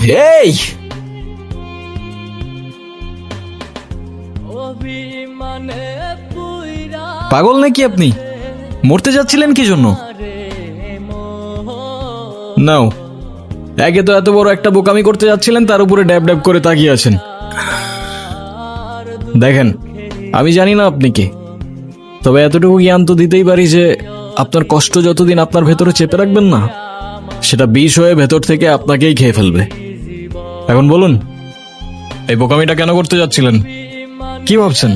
এই পাগল নাকি আপনি? মরতে যাচ্ছিলেন কি জন্য? নাও, একে তো এত বড় একটা বোকামি করতে যাচ্ছিলেন, তার উপরে ড্যাব ড্যাব করে তাকিয়ে আছেন। দেখেন, আমি জানি না আপনি কে, তবে এতটুকু জ্ঞান তো দিতেই পারি যে আপনার কষ্ট যতদিন আপনার ভেতরে চেপে রাখবেন না, সেটা বিষ হয়ে ভেতর থেকে আপনাকেই খেয়ে ফেলবে। এখন বলুন, এই বোকামিটা কেন করতে যাচ্ছিলেন? কি ভাবছেন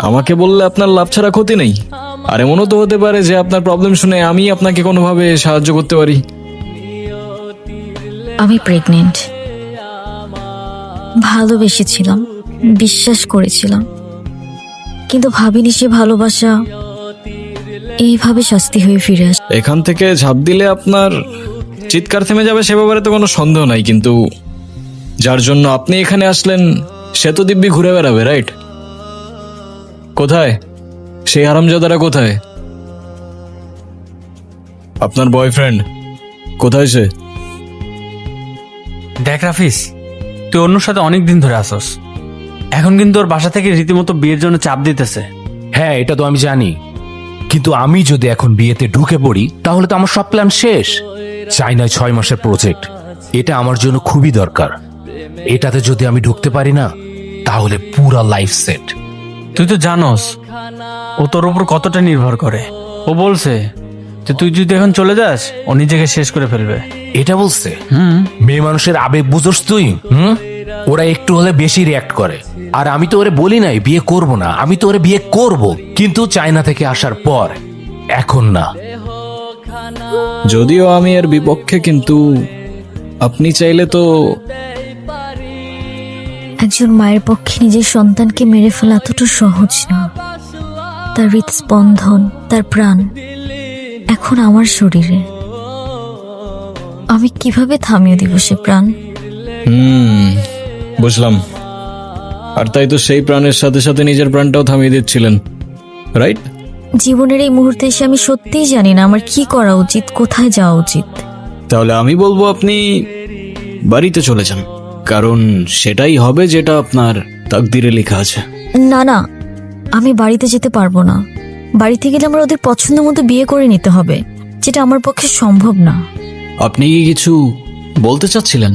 আমাকে বললে আপনার লাভ ছাড়া ক্ষতি নেই? আর এমনও তো হতে পারে যে আপনার প্রবলেম শুনে আমি আপনাকে কোনোভাবে সাহায্য করতে পারি। আমি প্রেগনেন্ট। ভালোবেসেছিলাম, বিশ্বাস করেছিলাম, কিন্তু ভাবিনি সে ভালোবাসা এইভাবে শাস্তি হয়ে ফিরে আসে। এখান থেকে ঝাঁপ দিলে আপনার চিৎকার থেমে যাবে সে ব্যাপারে তো কোনো সন্দেহ নাই, কিন্তু যার জন্য আপনি এখানে আসলেন সে তো দিব্যি ঘুরে বেড়াবে, রাইট? কোথায় সেই হারামজাদারা? কোথায় আপনার বয়ফ্রেন্ড? কোথায় সে? দেখ রাফিস, তুই অন্য সাথে অনেক দিন ধরে আসস, এখন কিন্তু ওর বাসা থেকে রীতিমতো বিয়ের জন্য চাপ দিতেছে। হ্যাঁ, এটা তো আমি জানি, কিন্তু আমি যদি এখন বিয়েতে ঢুকে পড়ি তাহলে তো আমার সব প্ল্যান শেষ। চাইনায় 6 মাসের প্রজেক্ট, এটা আমার জন্য খুবই দরকার। এটাতে যদি আমি ঢুকতে পারি না তাহলে পুরা লাইফ সেট। তুই তো জানোস ও তোর উপর কতটা নির্ভর করে। ও বলছে যে তুই যদি এখন চলে যাস ও নিজেকে শেষ করে ফেলবে। এটা বলছে? মেয়ে মানুষের আবেগ বুঝোস তুই? ওরা একটু হলে বেশি রিয়াক্ট করে। আর আমি তো ওরে বলি নাই বিয়ে করব না, আমি তো ওরে বিয়ে করব, কিন্তু চায়না থেকে আসার পর, এখন না। যদিও আমি এর বিপক্ষে, কিন্তু আপনি চাইলে তো। একজন মায়ের পক্ষে নিজের সন্তানকে মেরে ফেলা এতটা সহজ না। তার হৃদস্পন্দন, তার প্রাণ এখন আমার শরীরে। আমি কিভাবে থামিয়ে দিব সে প্রাণ? বুঝলাম। আর তাই তো সেই প্রাণের সাথে সাথে নিজের প্রাণটাও থামিয়ে দিচ্ছিলেন, রাইট? জীবনের এই মুহূর্তে এসে আমি সত্যিই জানি না আমার কি করা উচিত, কোথায় যাওয়া উচিত। তাহলে আমি বলবো আপনি বাড়িতে চলে যান, কারণ সেটাই হবে যেটা আপনার তাকদিরে লেখা আছে। না না, আমি বাড়িতে যেতে পারবো না। বাড়িতে গেলে আমার ওদের পছন্দ মতো বিয়ে করে নিতে হবে, যেটা আমার পক্ষে সম্ভব না। আপনি কি কিছু বলতে চাচ্ছিলেন?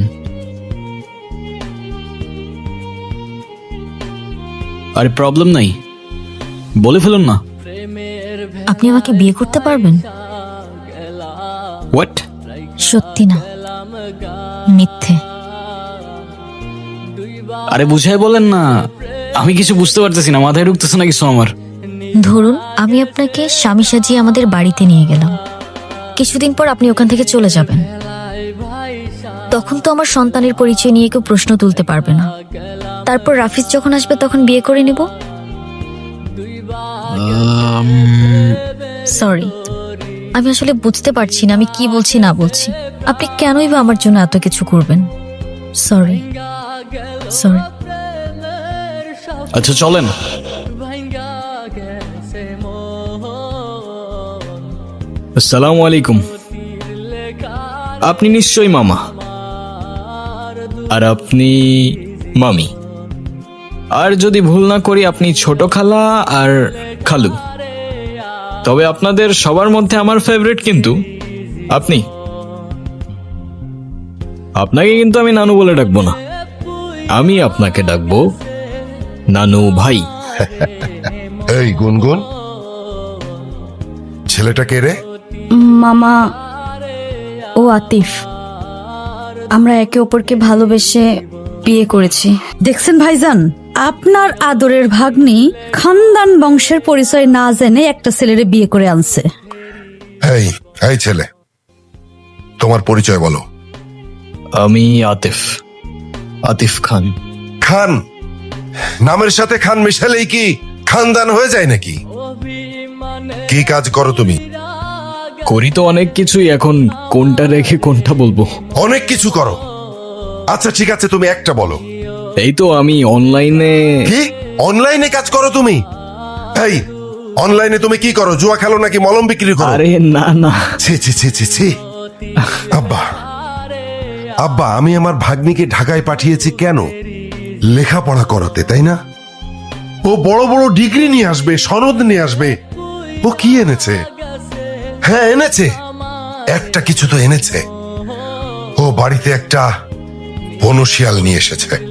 আরে প্রবলেম নাই, বলে ফেলুন না। আপনি আমাকে বিয়ে করতে পারবেন? হোয়াট? সত্যি না, মিথ্যে। আরে বুঝাই বলেন না, আমি কিছু বুঝতে পারতেছি না, মাথায় ঢুকতেছে না কিছু আমার। ধরুন আমি আপনাকে স্বামী সাজিয়ে আমাদের বাড়িতে নিয়ে গেলাম, কিছুদিন পর আপনি ওখান থেকে চলে যাবেন। তখন তো আমার সন্তানের পরিচয় নিয়ে কেউ প্রশ্ন তুলতে পারবে না। তারপর রাফিজ যখন আসবে তখন বিয়ে করে নিব। সরি, আমি আসলে বুঝতে পারছি না আমি কি বলছি না বলছি। আপনি কেনই বা আমার জন্য এত কিছু করবেন? Sorry sorry. আচ্ছা চলেন। আসসালামু আলাইকুম। আপনি নিশ্চয়ই মামা, আর আপনি মামি, আর যদি ভুল না করি আপনি ছোট খালা আর খালু। তবে আপনাদের সবার মধ্যে আমার ফেভারিট কিন্তু আপনি। আপনাকে কিন্তু আমি নানু বলে ডাকবো না, আমি আপনাকে ডাকবো নানু ভাই। এই গুনগুন, ছেলেটা কে রে? মামা, ও আতিফ। আমরা একে অপরকে ভালোবেসে বিয়ে করেছি। দেখছেন ভাইজান, আপনার আদরের ভাগ্নি খানদান বংশের পরিচয় না জেনে একটা ছেলেরে বিয়ে করে আনছে। এই এই ছেলে, তোমার পরিচয় বলো। আমি আতিফ, আতিফ খান। খান নামের সাথে খান মিশালেই কি খানদান হয়ে যায় নাকি? কি কাজ করো তুমি? করি তো অনেক কিছুই, এখন কোনটা রেখে কোনটা বলবো? অনেক কিছু করো। আচ্ছা ঠিক আছে, তুমি একটা বলো। এই তো আমি অনলাইনে। কি অনলাইনে কাজ করো তুমি? এই অনলাইনে তুমি কি করো? জুয়া খেলো নাকি মলম বিক্রি করো? আরে না না, ছি ছি ছি ছি ছি। আব্বা, আব্বা, আমি আমার ভাগ্নিকে ঢাকায় পাঠিয়েছি কেন? লেখাপড়া করাতে, তাই না? ও বড় বড় ডিগ্রি নিয়ে আসবে, সনদ নিয়ে আসবে। ও কি এনেছে? হ্যাঁ এনেছে, একটা কিছু তো এনেছে। ও বাড়িতে একটা বনশিয়াল নিয়ে এসেছে।